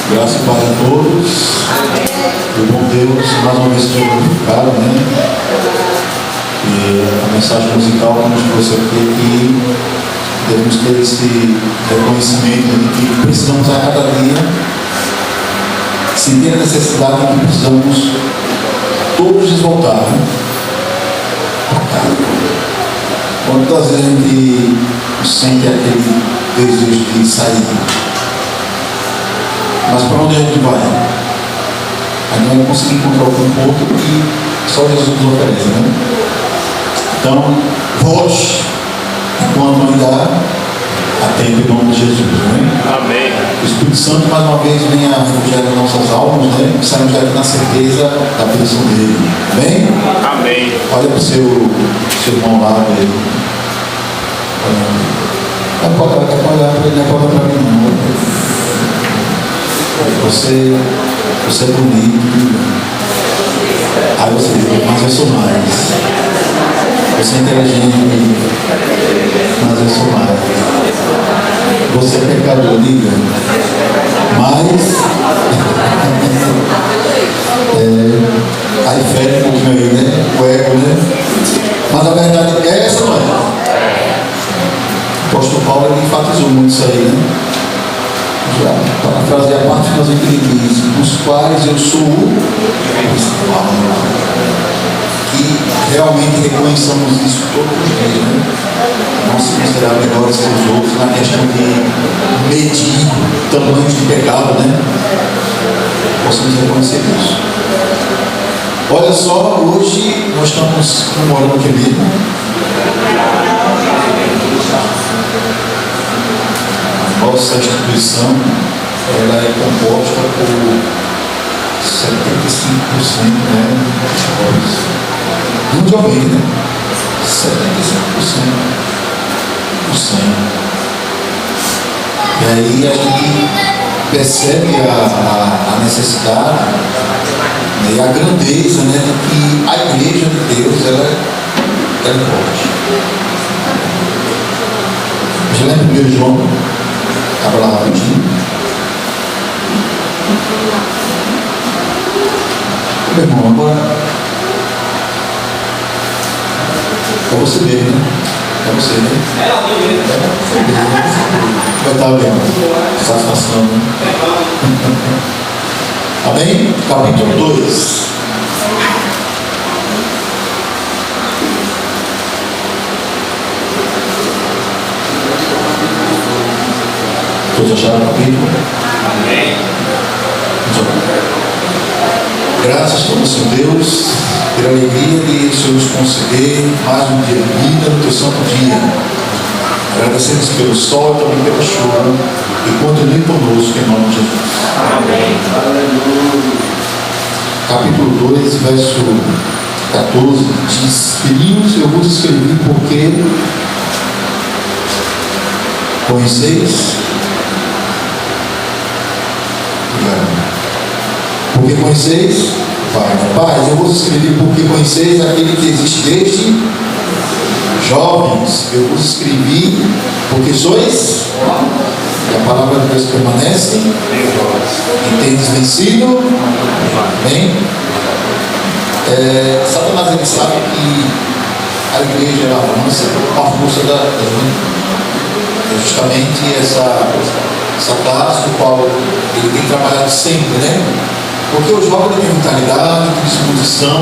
Graças e paz a todos. O bom Deus, mais uma vez glorificado, né? E a mensagem musical que nos trouxe aqui é que devemos ter esse reconhecimento de que precisamos a cada dia sentir a necessidade de que precisamos todos nos voltar para casa. Quantas vezes a gente sente aquele desejo de sair? Mas para onde a gente vai? A gente vai conseguir encontrar o conforto que só Jesus nos oferece, né? Então, volte enquanto ainda há tempo em nome de Jesus, né? Amém. O Espírito Santo mais uma vez venha refugiar nas nossas almas, né? E saímos daqui na certeza da bênção dele. Amém? Amém. Olha para o seu irmão lá, ele. Não pode olhar para ele, não pode olhar para mim, não. Você é bonito. Aí você diz, mas eu sou mais. Você é inteligente, mas eu sou mais. Você é pecador, diga. Mas aí fere um pouquinho aí, né? O ego, né? Mas a verdade é essa, não é? O apóstolo Paulo ele enfatizou muito isso aí, né? Já parafrasear a parte finalzinha que ele diz, dos quais eu sou o principal. Que realmente reconheçamos isso todos os dias, né? Não se considerar melhores que os outros na questão de medir tamanhos de pecado, né? Possamos reconhecer isso. Olha só, hoje nós estamos comemorando o que mesmo? Nossa instituição ela é composta por 75%, né, de jovens, né? 75% do 100%. E aí a gente percebe a necessidade, né, e a grandeza, né, de que a igreja de Deus ela é forte. Já lembra 1 João? Abra lá rapidinho. Meu irmão, agora é você mesmo, né? É você, né? Vai estar vendo. Satisfação, né? Amém? Capítulo 2. Todos acharam o capítulo? Amém. Graças a nosso Deus pela alegria de o Senhor nos conceder mais um dia de vida no teu santo dia. Agradecemos pelo sol e também pela chuva e continue conosco em nome de Jesus. Amém. Capítulo 2, verso 14 diz: Filhinhos, eu vos escrevi porque conheceis. Porque conheceis, Pai, eu vos escrevi porque conheceis aquele que existe desde jovens. Eu vos escrevi porque sois, e a palavra de Deus permanece, e tendes vencido. Amém? Satanás ele sabe que a igreja ela avança com a força da juventude. É justamente essa classe do qual ele tem trabalhado sempre, né? Porque o jovem tem vitalidade, tem disposição,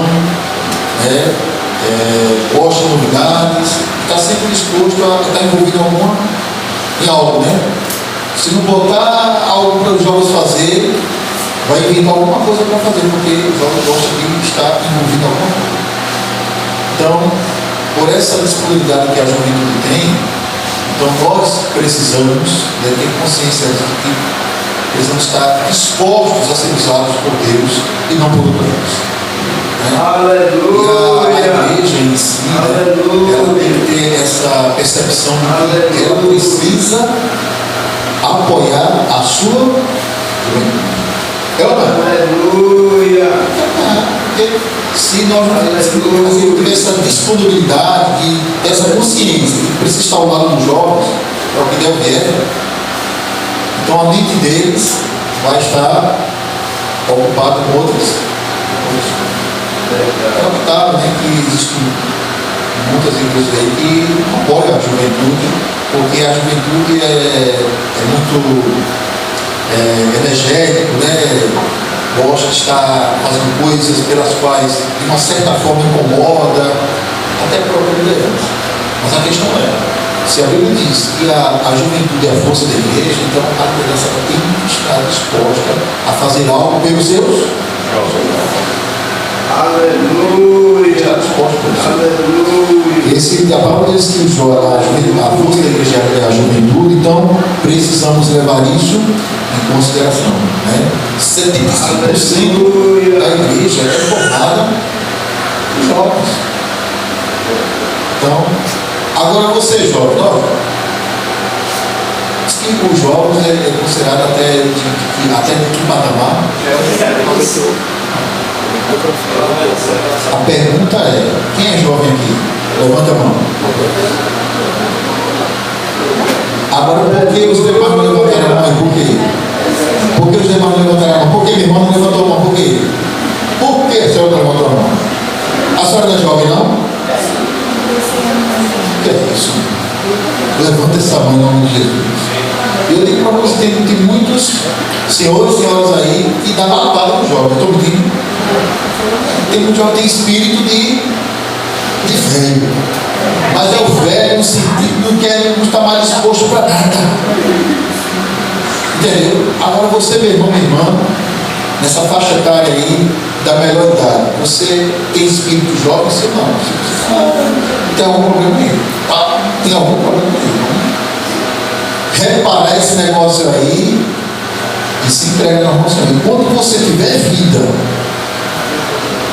né? Gosta de novidades, está sempre disposto a estar envolvido em algo, né? Se não botar algo para os jovens fazer, vai inventar alguma coisa para fazer, porque o jovem gosta de estar envolvido em alguma coisa. Então, por essa disponibilidade que a juventude tem, então nós precisamos, né, ter consciência de que precisamos estar dispostos a ser usados por Deus e não por outros. Né? Aleluia. E a igreja em si, né, ela tem que ter essa percepção de que ela precisa apoiar a sua juventude. Ela vai. Aleluia. Se nós não tivermos essa disponibilidade, essa consciência de que precisa estar ao lado dos jovens, é o que Deus quer. Então a mente deles vai estar ocupado com outras coisas. É notável, né, que existem muitas igrejas aí que apoiam a juventude, porque a juventude é muito energético, né? Gosta de estar fazendo coisas pelas quais de uma certa forma incomoda, até a própria liderança. Mas a questão é, se a Bíblia diz que a juventude é a força da igreja, então a liderança tem que estar disposta a fazer algo pelos seus. Aleluia! A palavra diz que a força da igreja é a juventude, então precisamos levar isso em consideração. Né? 75% da igreja é formada por jovens. Então, agora você, jovem, diz que os jovens é considerado até de que patamar? A pergunta é, quem é jovem aqui? Levanta a mão. Agora, por que os demais não levantaram a mão? Por quê? Por que os demais não levantaram a mão? Por que minha irmã não levantou a mão? Por quê? Por que a senhora não levantou a mão? A senhora não é jovem, não? O que é isso? Levanta essa mão em nome de Jesus. Eu digo para você, tem muitos senhores e senhoras aí que dá lapada para o jovem. Estou mentindo? Tem muito jovem que tem espírito de velho. Mas é o velho no sentido que não está mais disposto para nada. Entendeu? Agora você, meu irmão, minha irmã, nessa faixa etária aí, da melhor idade, você tem espírito jovem, você não. Tem algum problema aí? Tem algum problema aí? Reparar esse negócio aí e se entrega na mão do Senhor. Enquanto você tiver vida,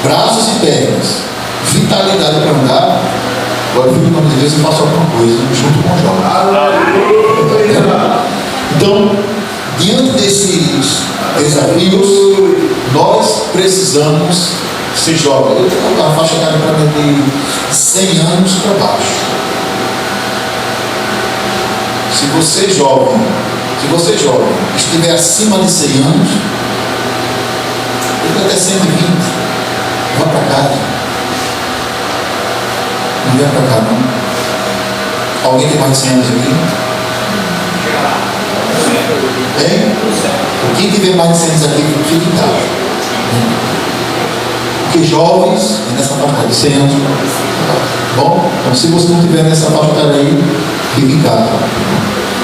braços e pernas, vitalidade para andar, agora eu fico no nome de Deus e faço alguma coisa junto com o jovem. Então, diante desses desafios, nós precisamos ser jovens. Eu vou colocar a faixa etária para mim de 100 anos para baixo. Se você jovem estiver acima de 100 anos, até 120, vá para casa. Não vem para cá, não. Alguém tem mais de 100 anos aqui? Hein? Quem tiver mais de 100 anos aqui, fique em casa. Porque jovens, é nessa faixa de 100 anos. Bom, então se você não tiver nessa faixa aí, fique em casa.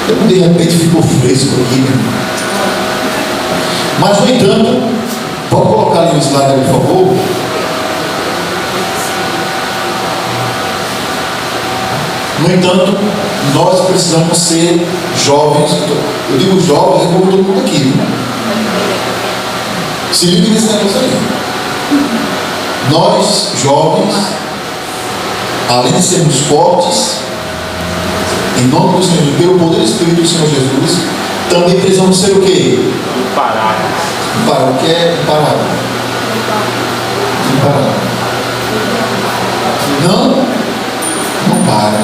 Eu de repente ficou fresco aqui, né? Mas no entanto, pode colocar ali o slide ali, por favor. No entanto, nós precisamos ser jovens. Eu digo jovens, é como todo mundo aqui, né? Se liga nesse negócio aí. Nós, jovens, além de sermos fortes, em nome do Senhor, pelo poder do Espírito do Senhor Jesus, também precisamos ser o quê? Imparável. Imparável. O que é imparável? Imparável. Não para.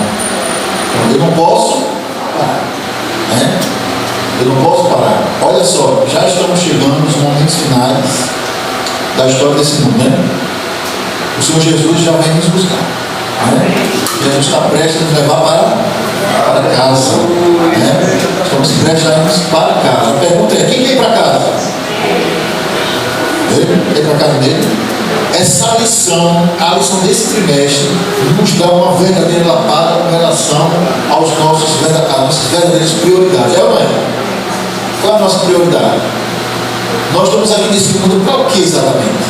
Eu não posso parar. Né? Eu não posso parar. Olha só, já estamos chegando nos momentos finais da história desse mundo, né? O Senhor Jesus já vem nos buscar. Né? Jesus está prestes a nos levar para casa. Né? Estamos prestes a irmos para casa. A pergunta é: quem vem para casa? Ele? Vem para casa dele? Essa lição, a lição desse trimestre, nos dá uma verdadeira lapada com relação às nossas verdadeiras prioridades. É ou não é? Qual é a nossa prioridade? Nós estamos aqui nesse mundo para o que exatamente?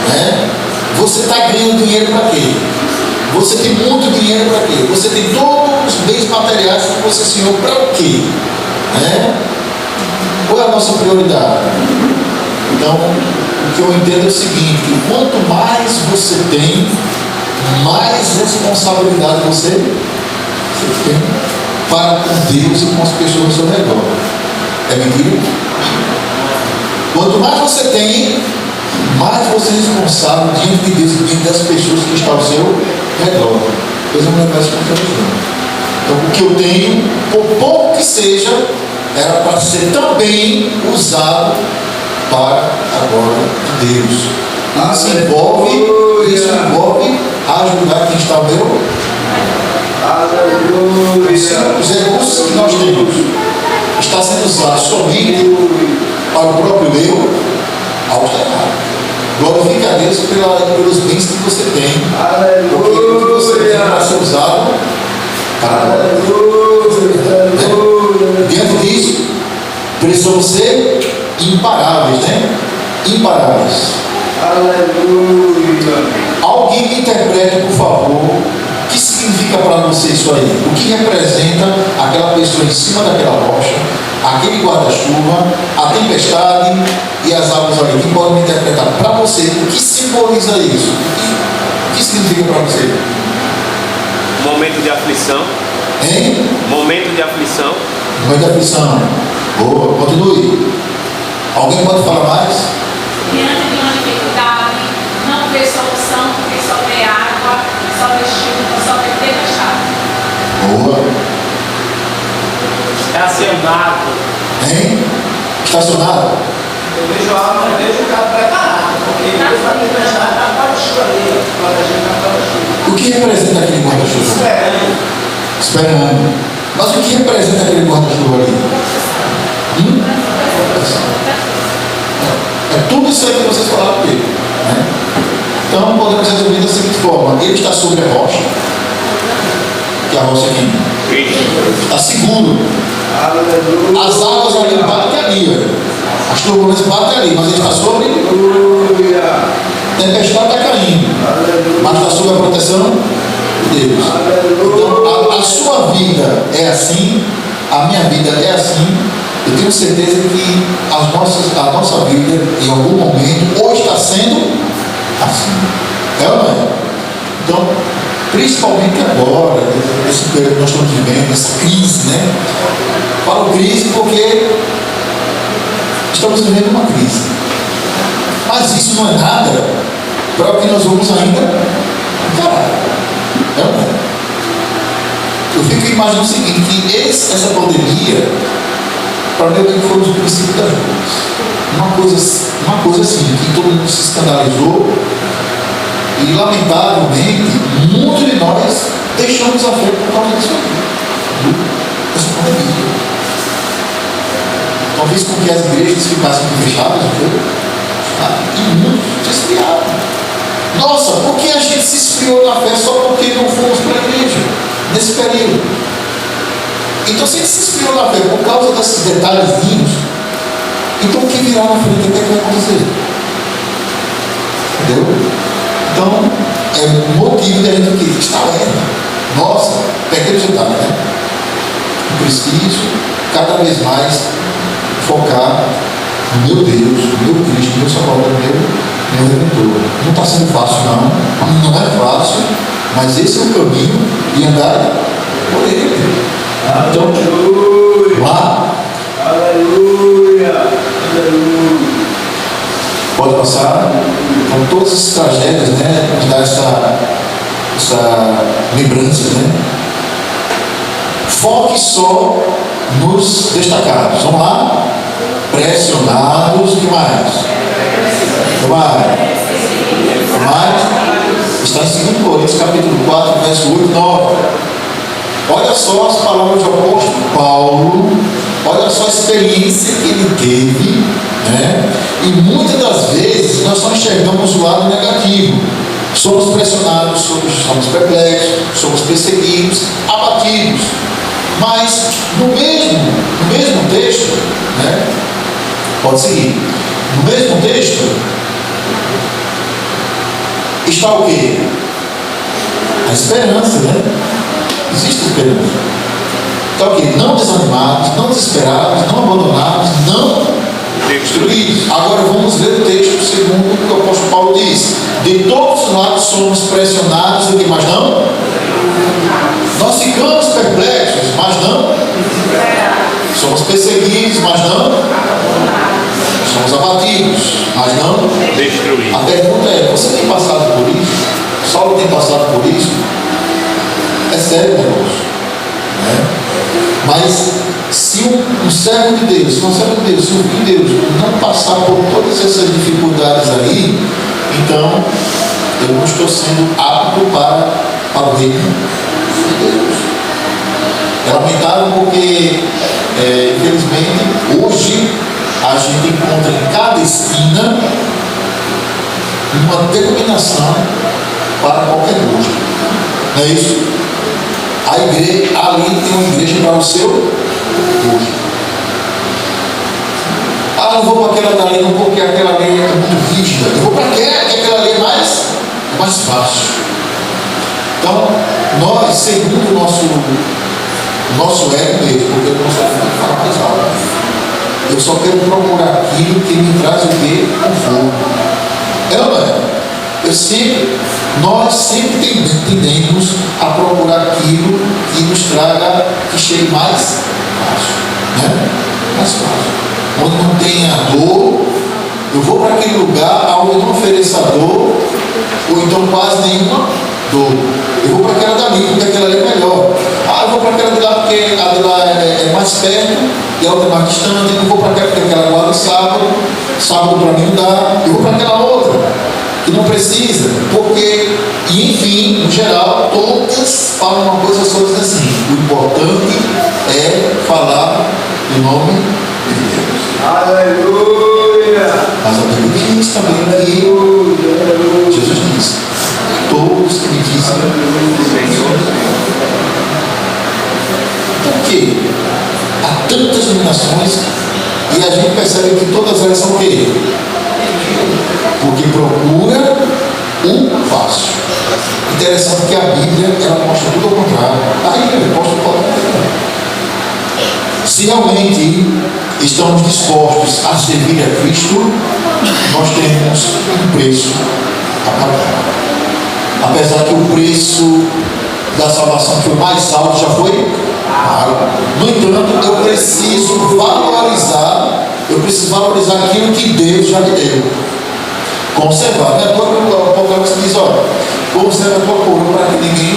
Né? Você está ganhando dinheiro para quê? Você tem muito dinheiro para quê? Você tem todos os bens materiais que você senhor para o quê? Né? Qual é a nossa prioridade? Então, o que eu entendo é o seguinte: que quanto mais você tem, mais responsabilidade você tem para com Deus e com as pessoas ao seu redor. É mentira? Quanto mais você tem, mais você é responsável diante de Deus e diante das pessoas que estão ao seu redor. Deus não vai responsabilizar. Então, o que eu tenho, por pouco que seja, era para ser também usado para a glória de Deus. Isso envolve ajudar quem está ao meu. Os recursos que nós temos está sendo usado somente para o próprio eu, algo está errado. Glorifique a Deus pelos bens que você tem, porque o que você tem vai ser usado para a glória. Diante disso, precisamos ser imparáveis, né? Imparáveis. Aleluia. Alguém me interprete, por favor, o que significa para você isso aí? O que representa aquela pessoa em cima daquela rocha, aquele guarda-chuva, a tempestade e as águas ali? Quem pode me interpretar para você? O que simboliza isso? O que significa para você? Momento de aflição. Hein? Momento de aflição. Momento de aflição. Boa, continue. Alguém pode falar mais? Diante de uma dificuldade, não vê solução, porque só vê água, só vê chuva, só vê tempestade. Boa. Estacionado. Hein? Estacionado? Eu vejo água, eu vejo o carro preparado, porque Deus vai me deixar na guarda-chuva ali, protegendo a guarda-chuva. O que representa aquele guarda-chuva? Esperando. Esperando. Mas o que representa aquele guarda-chuva ali? É tudo isso aí que vocês falaram dele, né? Então podemos resumir da seguinte forma: ele está sobre a rocha, que é a rocha aqui, está seguro. Aleluia. As águas ali batem ali, ó. As turbulências batem ali, mas ele está sobre. Aleluia. A tempestade está caindo, mas está sob a proteção de Deus. Então a sua vida é assim, a minha vida é assim. Eu tenho certeza que a nossa vida, em algum momento, ou está sendo assim. É ou não é? Então, principalmente agora, nesse período que nós estamos vivendo, essa crise, né? Falo crise porque estamos vivendo uma crise. Mas isso não é nada para o que nós vamos ainda encarar. É ou não é? Eu fico imaginando o seguinte, que essa pandemia, para mim, foi o princípio das dores. Uma coisa assim, que todo mundo se escandalizou e, lamentavelmente, muitos de nós deixamos a fé por causa disso aqui, dessa pandemia. Talvez com que as igrejas ficassem fechadas, e muitos se esfriaram. Nossa, por que a gente se esfriou na fé só porque não fomos para a igreja nesse período? Então, se ele se esfriou na fé por causa desses detalhezinhos, então o que virá na frente, o que é que vai acontecer? Entendeu? Então, é motivo de a gente aqui estar alerta. Nossa, pequenos detalhes, né? Eu preciso cada vez mais focar no meu Deus, no meu Cristo, no meu Salvador, no meu Redentor. Não está sendo fácil, não é fácil, mas esse é o caminho de andar por ele. Então, lá, Aleluia. Aleluia. pode passar. Então, todas essas tragédias, né, nos dá essa lembrança, né? Foque só nos destacados. Vamos lá? Pressionados, o que mais? O que mais? Está em 2 Coríntios, capítulo 4, verso 8 e 9. Olha só as palavras do apóstolo Paulo, olha só a experiência que ele teve, né? E muitas das vezes nós só enxergamos o lado negativo. Somos pressionados, somos perplexos, somos perseguidos, abatidos. Mas no mesmo texto, né? Pode seguir. No mesmo texto está o quê? A esperança, né? Existe esperança. Então o quê? Não desanimados, não desesperados, não abandonados, não destruídos. Agora vamos ler o texto segundo o que o apóstolo Paulo diz. De todos os lados somos pressionados, e que mais não? Nós ficamos perplexos, mas não. Somos perseguidos, mas não. Somos abatidos, mas não Destruídos. A pergunta é: você tem passado por isso? Saulo tem passado por isso? É sério o negócio, né? Mas se um servo de Deus, se um servo de Deus, se um filho de Deus não passar por todas essas dificuldades aí, então eu não estou sendo apto para o reino de Deus. É lamentável porque, infelizmente, hoje a gente encontra em cada esquina uma denominação para qualquer gosto. Não é isso? A igreja, ali tem uma igreja para o seu gosto. Ah, não vou para aquela dali, não vou porque aquela ali é muito rígida. Eu vou para aquela, que aquela ali é mais fácil. Então, nós, segundo o nosso ego mesmo, porque eu não sou de falar mais alto. Eu só quero procurar aquilo que me traz o quê? Conforto. É ou não é? Nós sempre tendemos a procurar aquilo que nos traga, que chegue mais fácil. Né? Mais fácil. Onde não tenha dor, eu vou para aquele lugar onde não ofereça dor, ou então quase nenhuma dor. Eu vou para aquela dali, porque aquela ali é melhor. Ah, eu vou para aquela de lá porque a de lá é mais perto e a outra é mais distante. Eu vou para aquela porque aquela guarda sábado para mim não dá. Eu vou para aquela outra, que não precisa, porque, e enfim, no geral, todas falam uma coisa só, dizem assim: o importante é falar o nome de Deus. Aleluia! Mas a Bíblia diz também que Jesus disse: todos que me dizem Senhor. Por quê? Há tantas dominações e a gente percebe que todas elas são o quê? Porque procura o fácil. Interessante que a Bíblia ela mostra tudo ao contrário. A Bíblia mostra tudo ao contrário. Se realmente estamos dispostos a servir a Cristo, nós temos um preço a pagar. Apesar que o preço da salvação foi mais alto, já foi pago. No entanto, eu preciso valorizar aquilo que Deus já me deu. Conservar. Né? O Apocalipse diz: olha, conserva a tua coroa para que ninguém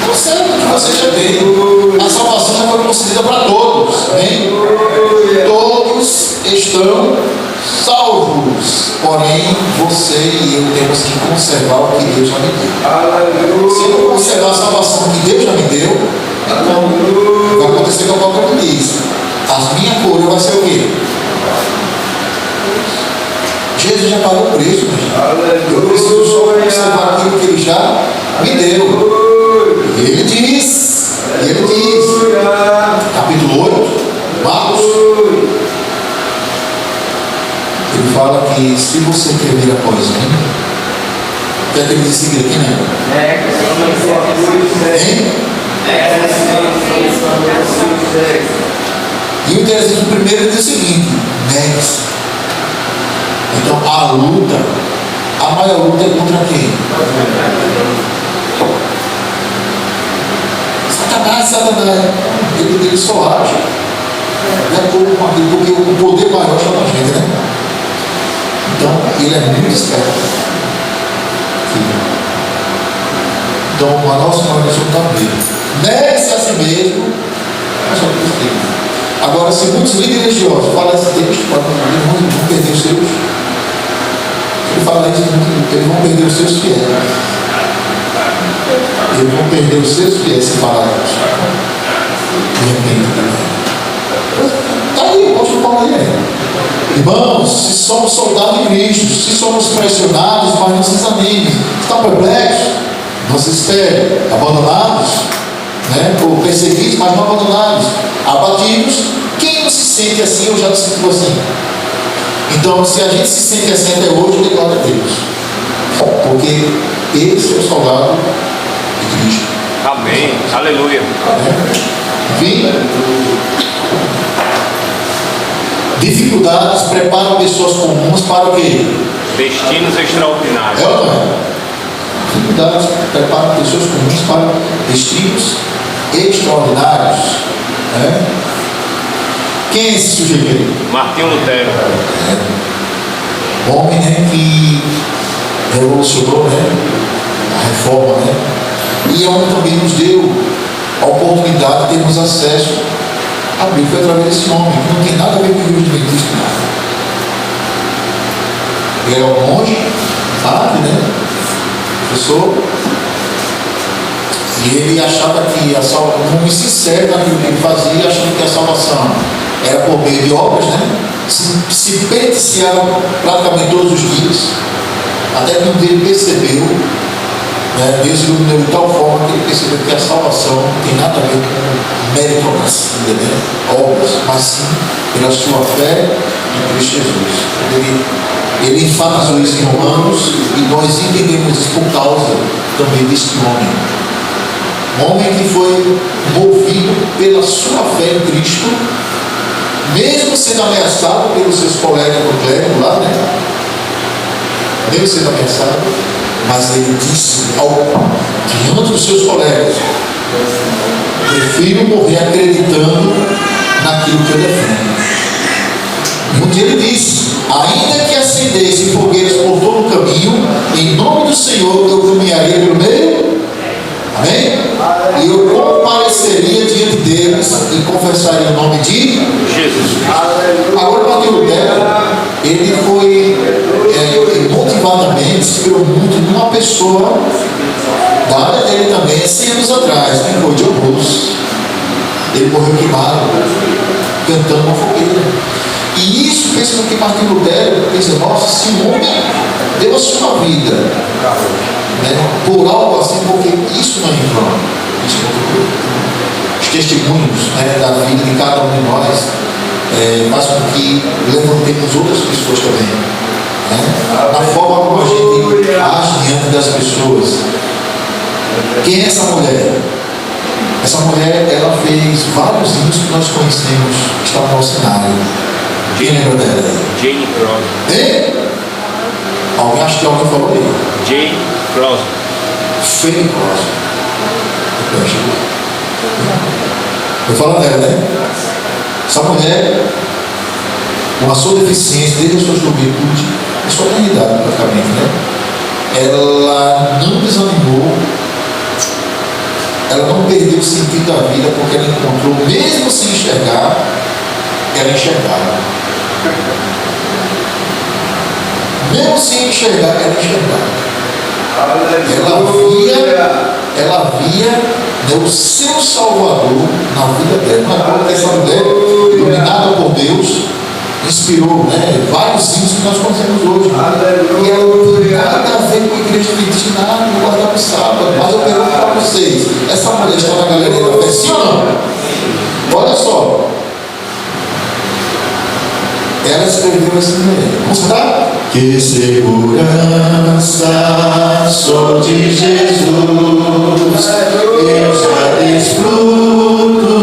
conserva o que você já tem. A salvação já foi concedida para todos. Bem? Todos estão salvos. Porém, você e eu temos que conservar o que Deus já me deu. Se eu não conservar a salvação que Deus já me deu, então vai acontecer com a própria diz: a minha coroa vai ser o quê? Jesus já pagou o preço, eu preciso só conservar aquilo que Ele já me deu. Ele diz, capítulo 8, Marcos, ele fala que se você quer vir após mim, o que é que ele diz seguir aqui, né? E o interessante do primeiro ele diz o seguinte: negue-se. Então a maior luta é contra quem? Satanás. Ele só age de acordo com aquilo, porque o poder maior está na gente, né? Então ele é muito esperto. Então a nossa organização está bem. Negue-se a si mesmo, mas só que agora, se muitos líderes religiosos falam esse texto, vão perder os seus. Ele fala isso, eles vão perder os seus fiéis. Eles vão perder os seus fiéis se falar isso. De repente, está aí, o apóstolo Paulo aí. Irmãos, se somos soldados de Cristo, se somos pressionados, mas não se desanimem. Estão perplexos? Não se esperem. Abandonados? Né? Ou perseguidos, mas não abandonados, abatidos. Quem não se sente assim ou já se sentiu assim? Então, se a gente se sente assim até hoje, dê glória a Deus, porque esse é o soldado de Cristo. Amém, aleluia. Vim. Dificuldades preparam pessoas comuns para o quê? Destinos extraordinários. É ou não é? Dificuldades preparam pessoas comuns para destinos extraordinários. Né? Quem é esse sujeito aí? Martinho Lutero. Homem, né, que revolucionou, né, a reforma, né? E é homem também nos deu a oportunidade de termos acesso à Bíblia foi através desse homem, que não tem nada a ver com o livro de Adventista, nada. Ele é um monge, padre, né? Professor. E ele achava que a salvação, um homem sincero naquilo que ele fazia, achando que a salvação era por meio de obras, né? Se penitenciava praticamente todos os dias, até que um dia ele percebeu, né? Deus iluminou de tal forma que ele percebeu que a salvação não tem nada a ver com meritocracia, né? Obras, mas sim pela sua fé em Cristo Jesus. Ele enfatizou isso em Romanos, e nós entendemos isso por causa também deste homem. Um homem que foi movido pela sua fé em Cristo, mesmo sendo ameaçado pelos seus colegas do clero lá, né? Mesmo sendo ameaçado, mas ele disse diante dos seus colegas: prefiro morrer acreditando naquilo que eu defendo. E um dia ele disse: ainda que acendesse fogueiras por todo o caminho, em nome do Senhor eu caminharia pelo meio. Amém? E eu compareceria diante deles e confessaria o nome de Jesus. Agora, Martim Lutero, ele foi motivadamente, inspirou muito numa pessoa da área dele também, 100 anos atrás, que foi John Hus. Ele morreu queimado, cantando uma fogueira. E isso fez com que Martim Lutero pense: nossa, esse homem deu a sua vida, né, por algo assim, porque isso não é em vão. Os testemunhos, né, da vida de cada um de nós faz com que levantemos outras pessoas também, né, na forma como a gente age diante das pessoas. Quem é essa mulher? Essa mulher, ela fez vários hinos que nós conhecemos, que estão no nosso cenário. Quem lembra dela? Jane Crosby. Hein? Alguém, acho que alguém falou aí. Jane Crosby. Fanny Crosby. Eu falo dela, né? Essa mulher, com a sua deficiência, desde a sua juventude, a sua eternidade praticamente, né? Ela não desanimou, ela não perdeu o sentido da vida, porque ela encontrou, mesmo sem enxergar, ela enxergava. Mesmo sem enxergar, ela enxergava. Ela via, né, o seu Salvador na vida dela. Não é porque essa mulher, iluminada por Deus, inspirou, né, vários hinos que nós conhecemos hoje. E ela não tem nada a ver com a igreja adventista, nada, não guardava o sábado. Mas eu pergunto para vocês: essa mulher está na galeria da fé, sim ou não? Olha só. Ela escreveu assim: vamos cantar? Que segurança sou de Jesus, eu já desfruto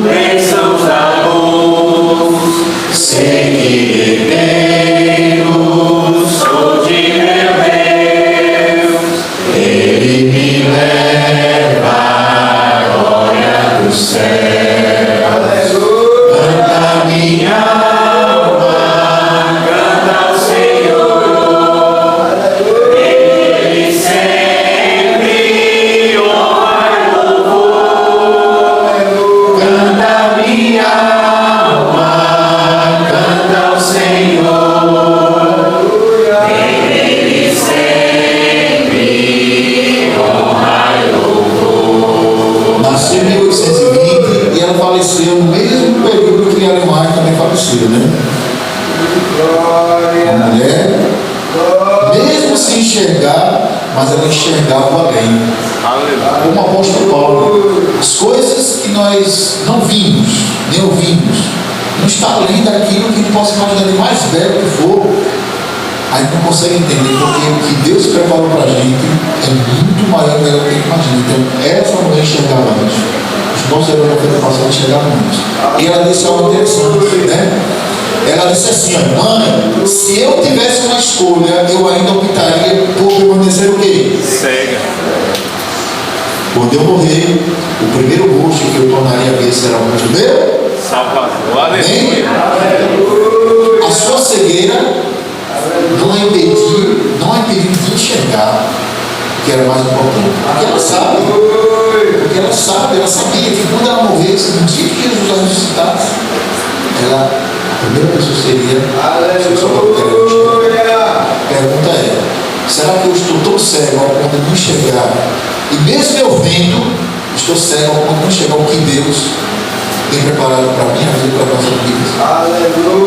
bênçãos da luz, sei que herdeiro sou de meu Deus, Ele me leva à glória do céu. Canta minha né? A mulher, mesmo sem enxergar, mas ela enxergava além. Como o apóstolo Paulo, as coisas que nós não vimos, nem ouvimos, não está além daquilo que a gente possa imaginar, de mais velho que for, a gente não consegue entender, porque o que Deus preparou para a gente é muito maior do que a gente imagina. Então, essa mulher enxergava isso. Os nossos heróis da fé passaram a enxergar muito. E ela disse algo interessante, né? Ela disse assim: mãe, se eu tivesse uma escolha, eu ainda optaria por permanecer o quê? Cega. Quando eu morrer, o primeiro rosto que eu tornaria a ver será o rosto meu Salvador. Aleluia. A sua cegueira não a impediu de enxergar, que era mais importante. Porque ela sabe enxergar. E mesmo eu vendo, estou cego ao ponto de não enxergar o que Deus tem preparado para mim, e para nossas vidas.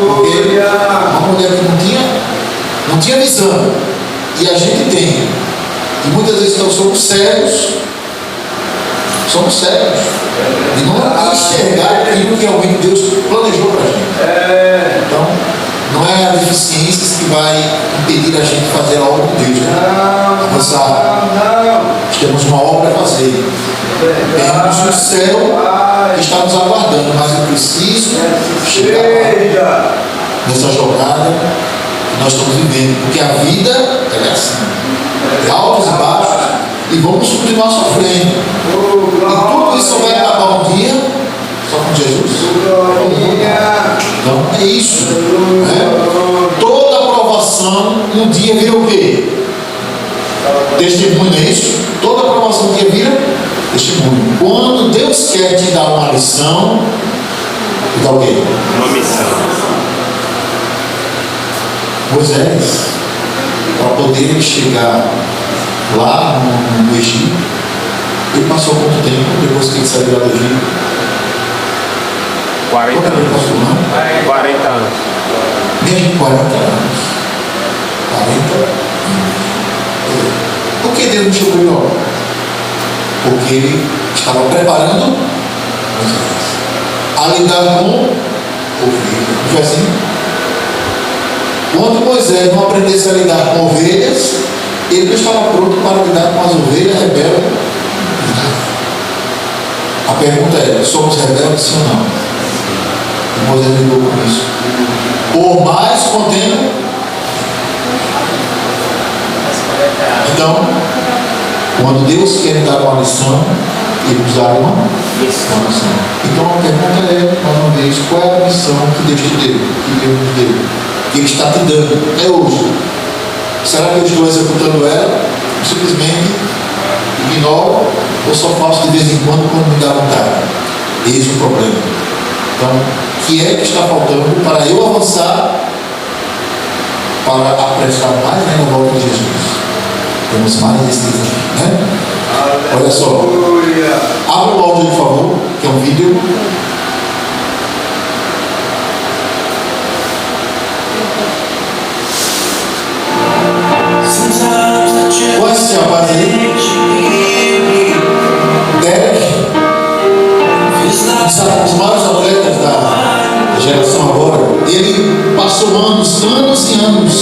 Porque uma mulher que não tinha visão, e a gente tem. E muitas vezes nós somos cegos. Somos cegos. E não enxergar aquilo que realmente Deus planejou para a gente. Então, não é a deficiência que vai impedir a gente de fazer a obra de Deus. Avançar. Nós temos uma obra a fazer. Temos o céu que está nos aguardando, mas eu preciso chegar lá, nessa jornada que nós estamos vivendo. Porque a vida é assim. Altos e baixos. E vamos continuar sofrendo. E tudo isso vai acabar um dia só com Jesus. Então é isso. Né? Toda aprovação um dia vira o quê? Testemunho, é isso? Toda aprovação um dia vira testemunho. Quando Deus quer te dar uma lição, te dá o quê? Uma missão. Moisés, para poder chegar lá no Egito, ele passou quanto tempo depois que ele saiu lá do Egito? 40 Quanto tempo passou, não? anos. 40 anos. Mesmo 40 anos. 40 anos. Por que Deus não chegou ele logo? Porque ele estava preparando Moisés a lidar com ovelhas. Não foi assim? Quando Moisés não aprendesse a lidar com ovelhas, ele não estava pronto para lidar com as ovelhas rebeldes. A pergunta é: somos rebeldes, sim ou não? E Moisés lidou com isso. Por mais contendo. Então, quando Deus quer dar uma lição, Ele nos dá uma missão. Então a pergunta é, mais uma vez, qual é a missão que Deus te deu? Que Deus nos deu? Que Ele está te dando? É hoje. Será que eu estou executando ela? Ou simplesmente ignoro ou só faço de vez em quando me dá vontade? Eis o problema. Então, o que é que está faltando para eu avançar, para apressar mais ainda a volta de Jesus? Temos mais esse desafio, né? Olha só. Abra o áudio, por favor, que é um vídeo. Conhece esse rapaz aí? Derek. Sabe, os maiores atletas da geração agora, ele passou anos e anos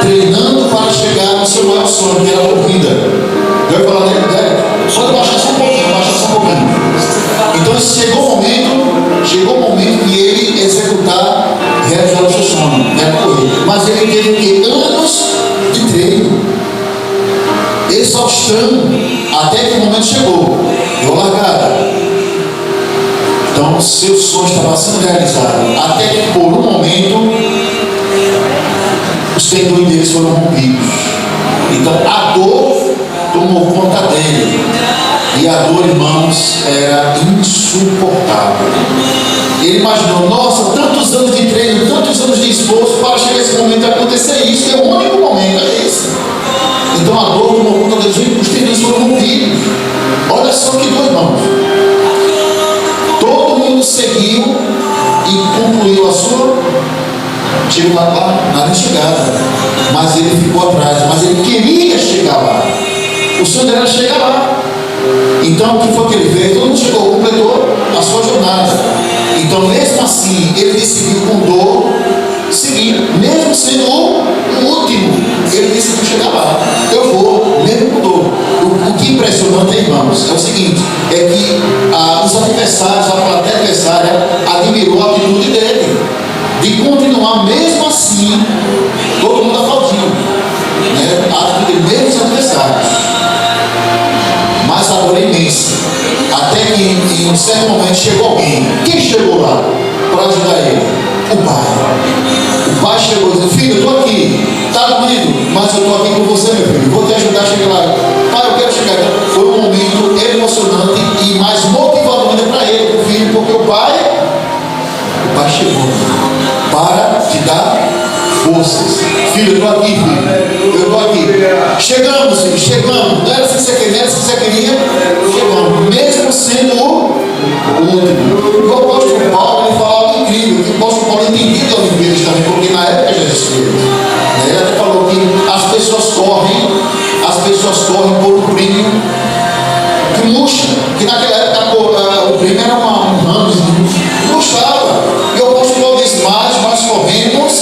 treinando para chegar no seu maior sonho, que era a corrida. Eu ia falar dele, Derek, só baixar só um pouquinho. Então chegou o momento de ele executar, realizar o seu sonho, né, correr. Mas ele teve anos de treino, exaustão, até que o momento chegou. Deu largada. Então o seu sonho estava sendo realizado, até que por um momento os tendões deles foram rompidos. Então a dor tomou conta dele. E a dor, irmãos, era insuportável. Ele imaginou: nossa, tantos anos de treino, tantos anos de esforço para chegar esse momento e acontecer isso. É o único momento, é esse. Então a dor tomou conta deles, os tendões foram rompidos. Olha só que dor, irmãos. Todo mundo seguiu e concluiu a sua. Chegou lá na chegada, mas ele ficou atrás. Mas ele queria chegar lá. O sonho dele era chegar lá. Então o que foi que ele fez? Todo mundo chegou, completou a sua jornada. Então mesmo assim ele decidiu com dor seguir, mesmo sendo o último, ele decidiu chegar lá. Eu vou, mesmo com dor. O que é impressionante, irmãos, é o seguinte: é que os adversários, a plateia adversária admirou a atitude dele de continuar mesmo assim, todo mundo aplaudindo, né? A atitude dele, mesmo os adversários. Mas a dor é imensa. Até que em um certo momento chegou alguém. Quem chegou lá para ajudar ele? O pai. O pai chegou e disse: filho, eu estou aqui. Está doendo, mas eu estou aqui com você, meu filho. Vou te ajudar a chegar lá. Pai, eu quero chegar. Então, foi um momento emocionante e mais motivador ainda para ele, para o filho, porque o pai chegou para te dar forças. Filho, eu estou aqui, filho. Eu estou aqui. Chegamos, filho, chegamos. Não era assim que você queria, não era assim que você queria. Chegamos, mesmo sendo o último. O apóstolo Paulo, ele falava algo incrível, que o apóstolo Paulo entendia das Olimpíadas também, porque na época já existia. Ele até falou que as pessoas correm por um prêmio que murcha, que naquela época o prêmio era um ramo que murchava. E o apóstolo Paulo diz, mas nós corremos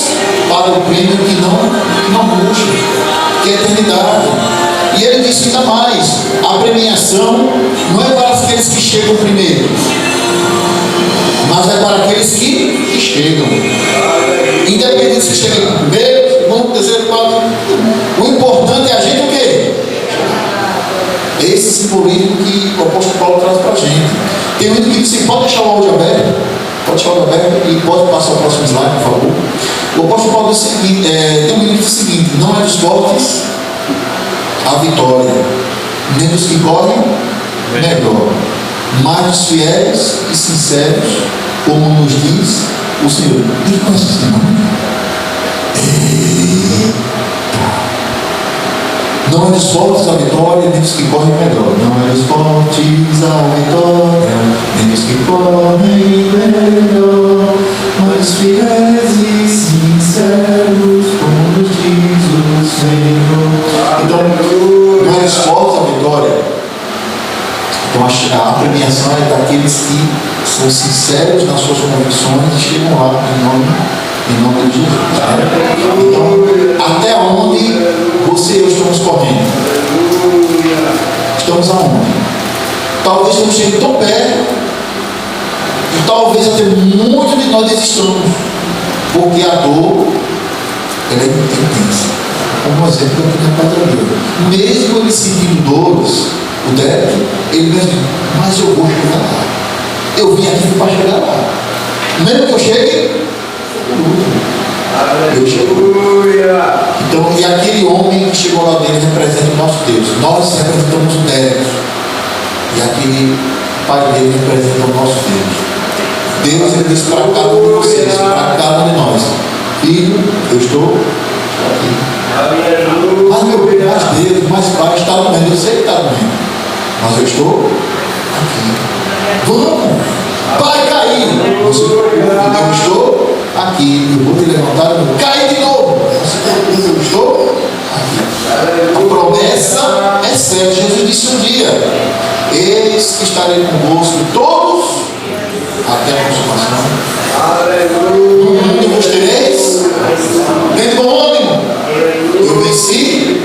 para o prêmio que não murcha, que é a eternidade. E ele disse ainda mais, a premiação não é para aqueles que chegam primeiro, mas é para aqueles que chegam. Independente se chega em primeiro, segundo, terceiro, quarto. O importante é a gente o quê? Esse simbolismo que o apóstolo Paulo traz para a gente. Tem muito que diz, pode deixar o áudio aberto? Pode deixar o áudio aberto e pode passar o próximo slide, por favor. O apóstolo Paulo diz o seguinte, tem um livro que diz o seguinte, não é dos fortes a vitória, nem dos que correm melhor, mas dos fiéis e sinceros, como nos diz o Senhor. Ele conhece esse nome? Não é dos fortes a vitória, nem dos que correm melhor. Não é dos fortes a vitória, nem dos que correm melhor, mas dos fiéis e sinceros, como nos diz o Senhor. Então, não é dos fortes a vitória. Então, a premiação é daqueles que são sinceros nas suas convicções e chegam lá em nome de Jesus. Então, até onde você e eu estamos correndo? Estamos aonde? Talvez não chegue tão perto, e talvez até muitos de nós desistamos, porque a dor ela é intensa. Como exemplo aqui na padaria. Mesmo ele sentindo dores, o Derek, ele mesmo diz, mas eu vou chegar lá. Eu vim aqui para chegar lá. Mesmo que eu chegue, eu chego. Então, e aquele homem que chegou lá dele representa o nosso Deus. Nós representamos o Derek. E aquele pai dele representa o nosso Deus. Deus, ele diz para cada um de vocês, para cada um de nós: filho, eu estou aqui. Mas meu Deus, mas pai está no meio, eu sei que está no meio, mas eu estou aqui. Vamos, vai cair. Eu estou aqui, eu vou te levantar, eu vou cair de novo. Eu estou aqui. A promessa é certa. Jesus disse um dia: eis que estarei convosco todos até a consumação. No mundo vos tereis, tendo bom ânimo. Eu venci.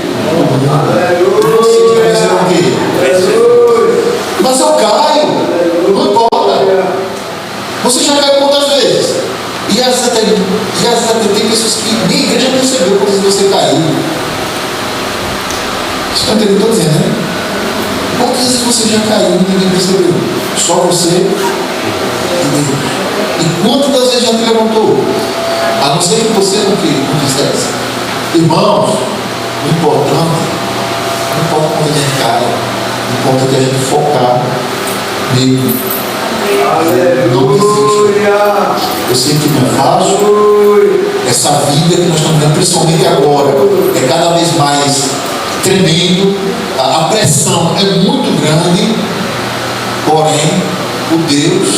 Vocês venceram o quê? Mas eu caio. Não importa. Você já caiu quantas vezes? E às vezes até tem pessoas que nem a igreja percebeu quantas vezes você caiu. Você está entendendo o que eu estou dizendo, né? Quantas vezes você já caiu e ninguém percebeu? Só você. E quantas vezes já te levantou? A não ser que você não quisesse. Irmãos, o importante não importa quando a gente cai, importa que a gente focar nele. Não desista. Eu sei que não é fácil. Essa vida que nós estamos vendo, principalmente agora, é cada vez mais tremendo. A pressão é muito grande. Porém, o Deus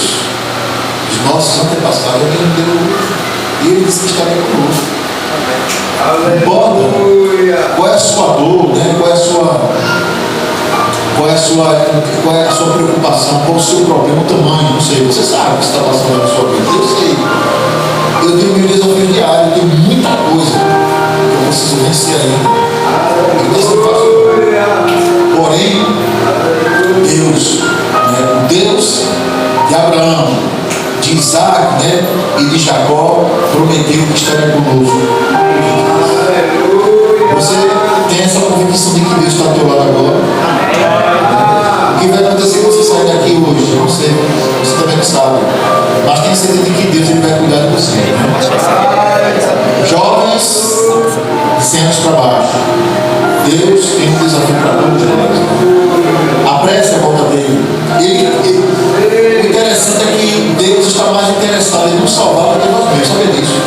dos nossos antepassados, ele nos deu. E ele disse que estaria conosco. Importa qual é a sua dor, né? Qual é a sua preocupação, qual é o seu problema, o tamanho, não sei. Você sabe o que está passando na sua vida. Eu sei. Eu tenho meus desafios diários, eu tenho muita coisa que eu preciso vencer ainda. Eu disse que faço. Porém, Deus, né? O Deus de Abraão, de Isaac, né? E de Jacó, prometeu que estaria conosco. Você tem essa convicção de que Deus está ao teu lado agora? O que vai acontecer quando você sair daqui hoje? Eu não sei, você também não sabe. Mas tenha certeza de que Deus ele vai cuidar de você. Né? Jovens, de 100 anos para baixo, Deus tem um desafio para todos nós. Apresse a volta dele. O interessante é que Deus está mais interessado em nos salvar do que nós mesmos. Sabe disso?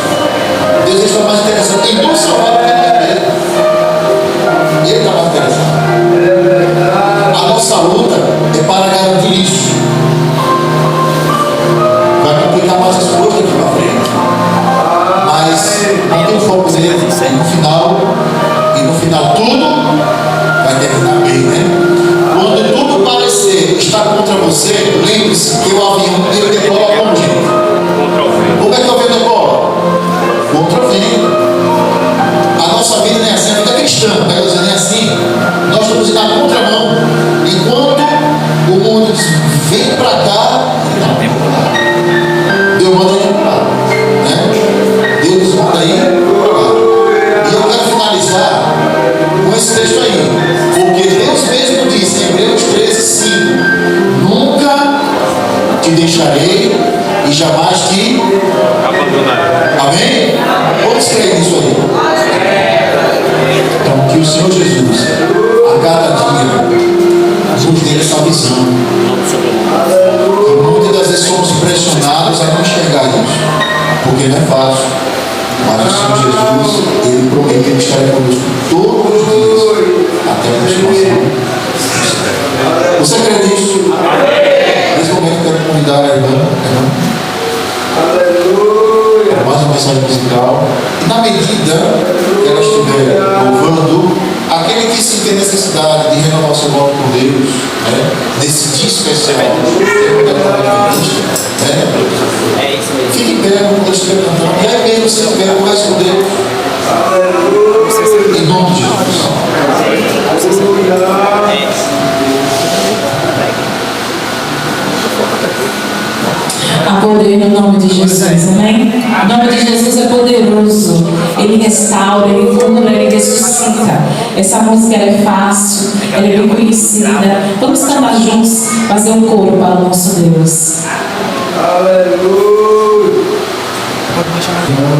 Deus está mais interessado em nos salvar do que nós mesmos. Ele está mais E no final tudo vai terminar bem, né? Quando tudo parecer estar contra você, lembre-se que o avião ele decola como gente. Como é que o avião decola? Contra o vento. A nossa vida não é assim, a vida é cristã, não é assim. Nós estamos indo na contramão. Enquanto o mundo diz, vem pra cá, Deus manda ir pra lá, né? Deus manda ir pra lá. E eu quero finalizar com esse texto aí, porque Deus mesmo disse em Hebreus 13:5: nunca te deixarei e jamais te Abandonarei. amém? Vamos crer nisso aí. Então, que o Senhor Jesus, a cada dia, nos dê essa visão. E muitas das vezes somos pressionados a não enxergar isso, porque não é fácil. Mas o Senhor Jesus, Ele prometeu estar conosco todos os dias, até a consumação. Você crê nisso? Nesse momento eu quero convidar a irmã para mais uma mensagem musical. E na medida que ela estiver louvando, aquele que se tem necessidade de renovar seu voto com Deus, né, nesse dia especial, fique em pé quando Deus estiver cantando. E aí mesmo, se estiver, converse com Deus. Em nome de Jesus. Há poder no nome de Jesus, amém? O nome de Jesus é poderoso. Ele restaura, ele cura, ele ressuscita. Essa música ela é fácil, ela é bem conhecida. Vamos cantar juntos, fazer um coro para o nosso Deus.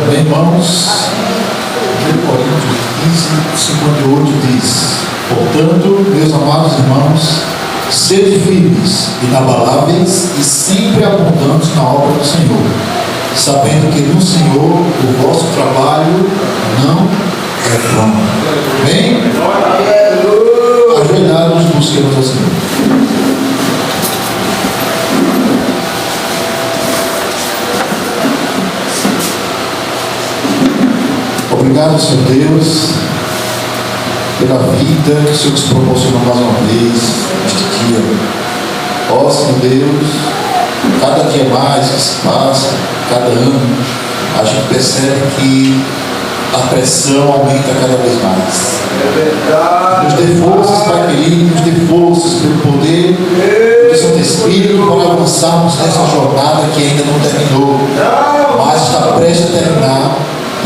Bem, irmãos, 1 Coríntios 15:58 diz: portanto, meus amados irmãos, sede firmes, inabaláveis e sempre abundantes na obra do Senhor, sabendo que no Senhor o vosso trabalho não é vão. Bem? Ajoelhados, busquemos ao Senhor. Obrigado, Senhor Deus, pela vida que o Senhor nos proporcionou mais uma vez neste dia. Ó Senhor Deus, cada dia mais que se passa, cada ano, a gente percebe que a pressão aumenta cada vez mais. Nos dê forças, Pai querido, nos dê forças pelo poder do Santo Espírito para avançarmos nessa jornada que ainda não terminou, mas está prestes a terminar.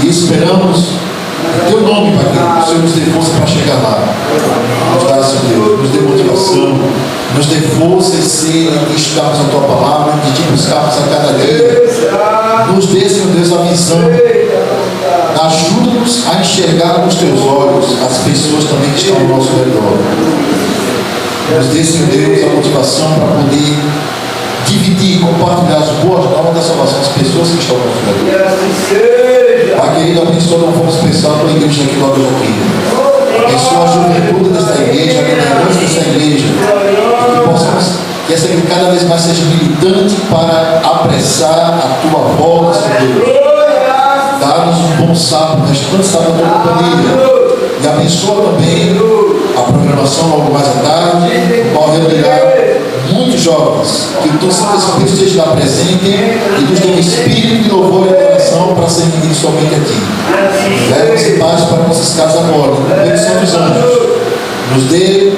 E esperamos em Teu nome, Pai querido, que o Senhor nos dê força para chegar lá. Nos dá, Senhor Deus, nos dê motivação, nos dê força e sede de estudarmos a Tua palavra, de te buscarmos a cada dia. Nos dê, Senhor Deus, a visão. Ajuda-nos a enxergar com os Teus olhos as pessoas também que estão ao nosso redor. Nos dê, Senhor Deus, a motivação para poder dividir, compartilhar as boas novas da salvação das pessoas que estão ao nosso redor. Pai querido, abençoa de uma forma especial para a igreja aqui do Alto Aqui. Abençoa a juventude desta igreja, a liderança desta igreja. E que possamos, que essa igreja cada vez mais seja militante para apressar a Tua volta, Senhor Deus. Dá-nos um bom sábado, restante sábado da Tua família. E abençoa também a programação logo mais à tarde, qual reunirá muitos jovens, que o Teu Santo Espírito esteja lá presente e nos dê um espírito de louvor e adoração para ser unidos somente a Ti. Leve-nos em paz para nossas casas agora, no bênção dos anjos. Nos dê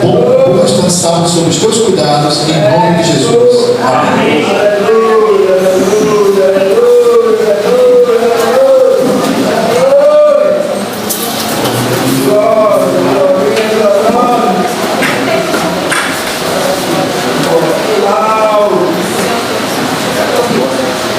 um bom restante sábado sob os Teus cuidados, em nome de Jesus. Amém.